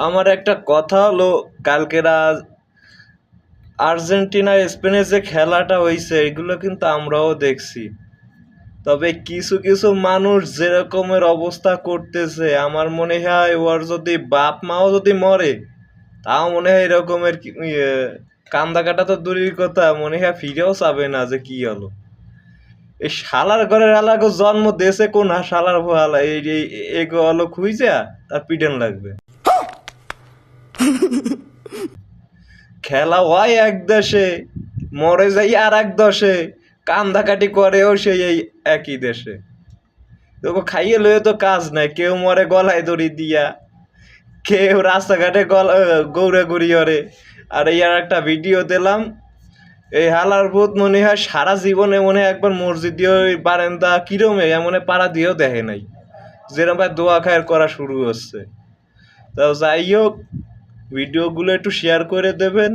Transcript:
আমার একটা কথা হলো, কালকে আর্জেন্টিনা স্পেনের যে খেলাটা হয়েছে এগুলো কিন্তু আমরাও দেখছি। তবে কিছু কিছু মানুষ যেরকমের অবস্থা করতেছে, আমার মনে হয় ওর যদি বাপ মাও যদি মরে, তাও মনে হয় এরকমের কান্দা কাটা তো দূরের কথা, মনে হয় ফিরেও চাবে না যে কি হলো। এই শালার ঘরের হালাকে জন্ম দেশে কোন শালার হালা এই হলো খুঁজা তার পিটন লাগবে। খেলা হয় এক দেশে, মরে যাই আর এক দেশে, কান্দাকাটি করেও সেই এই একই দেশে। তোকে খাইয়ে লয়ে তো কাজ নাই, কেউ মরে গলায় দড়ি দিয়া, কেউ রাস্তাঘাটে গৌড়ে গড়ি ওরে। আর এই আর একটা ভিডিও দিলাম, এই হালার ভূত মনে হয় সারা জীবনে মনে হয় একবার মসজিদে ওই বারান্দা কিরমে এমন পাড়া দিয়েও দেখে নাই, যেরকম দোয়া খায়ের করা শুরু হচ্ছে। তাও যাই হোক, ভিডিওগুলো একটু শেয়ার করে দেবেন।